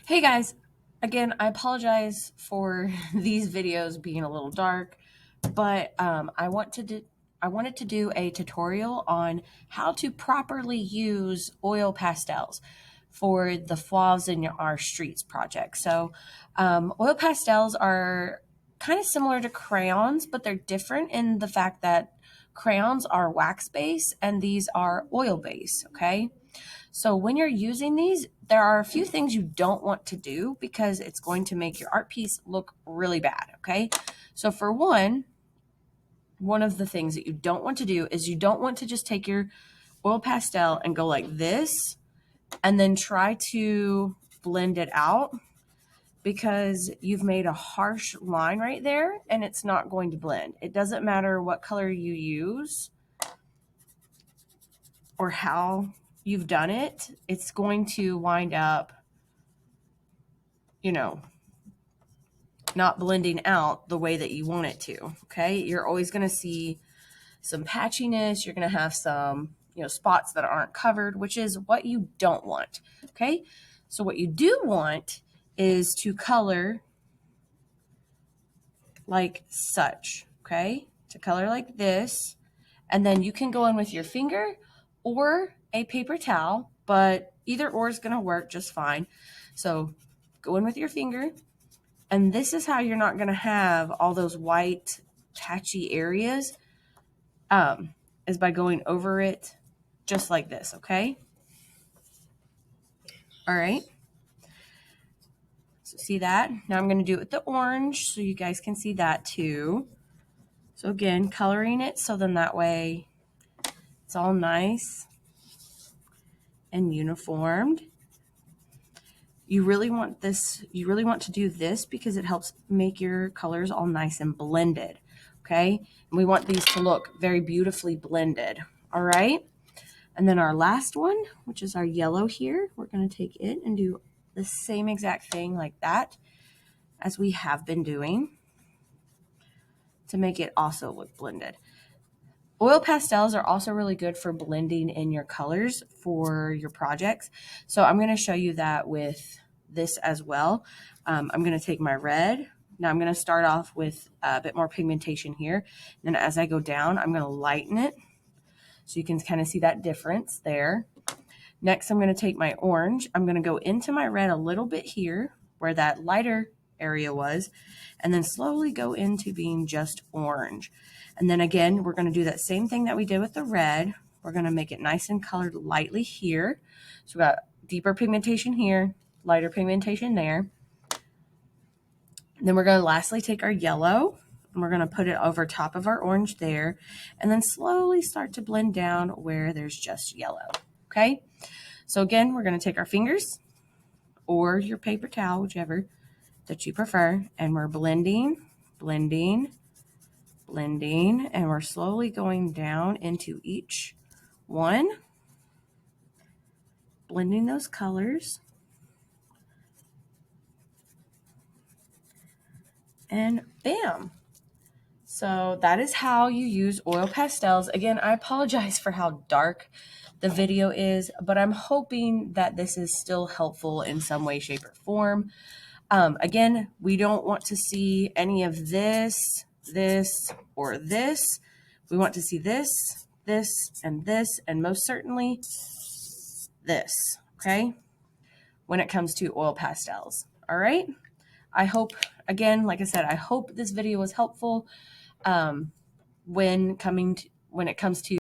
Hey guys, again, I apologize for these videos being a little dark, but I wanted to do a tutorial on how to properly use oil pastels for the flaws in our streets project. So, oil pastels are kind of similar to crayons, but they're different in the fact that crayons are wax base and these are oil base. Okay. So when you're using these, there are a few things you don't want to do because it's going to make your art piece look really bad, okay? So for one of the things that you don't want to do is you don't want to just take your oil pastel and go like this and then try to blend it out because you've made a harsh line right there and it's not going to blend. It doesn't matter what color you use or how you've done it, it's going to wind up, not blending out the way that you want it to. Okay. You're always going to see some patchiness. You're going to have some, spots that aren't covered, which is what you don't want. Okay. So what you do want is to color like such. Okay. To color like this. And then you can go in with your finger or a paper towel, but either or is going to work just fine. So go in with your finger. And this is how you're not going to have all those white patchy areas, is by going over it just like this, okay? All right. So see that? Now I'm going to do it with the orange so you guys can see that too. So again, coloring it so then that way it's all nice and uniformed. You really want to do this because it helps make your colors all nice and blended, okay? And we want these to look very beautifully blended, all right? And then our last one, which is our yellow here, we're going to take it and do the same exact thing like that as we have been doing to make it also look blended. Oil pastels are also really good for blending in your colors for your projects. So I'm going to show you that with this as well. I'm going to take my red. Now I'm going to start off with a bit more pigmentation here. And then as I go down, I'm going to lighten it. So you can kind of see that difference there. Next, I'm going to take my orange. I'm going to go into my red a little bit here where that lighter area was, and then slowly go into being just orange. And then again, we're going to do that same thing that we did with the red. We're going to make it nice and colored lightly here. So we got deeper pigmentation here, lighter pigmentation there. And then we're going to lastly take our yellow and we're going to put it over top of our orange there, and then slowly start to blend down where there's just yellow. Okay. So again, we're going to take our fingers or your paper towel, whichever that you prefer, and we're blending, and we're slowly going down into each one, blending those colors, and bam. So that is how you use oil pastels. Again, I apologize for how dark the video is, but I'm hoping that this is still helpful in some way, shape, or form. Again, we don't want to see any of this, or this. We want to see this, and most certainly this, okay? When it comes to oil pastels, all right? I hope, again, like I said, I hope this video was helpful when it comes to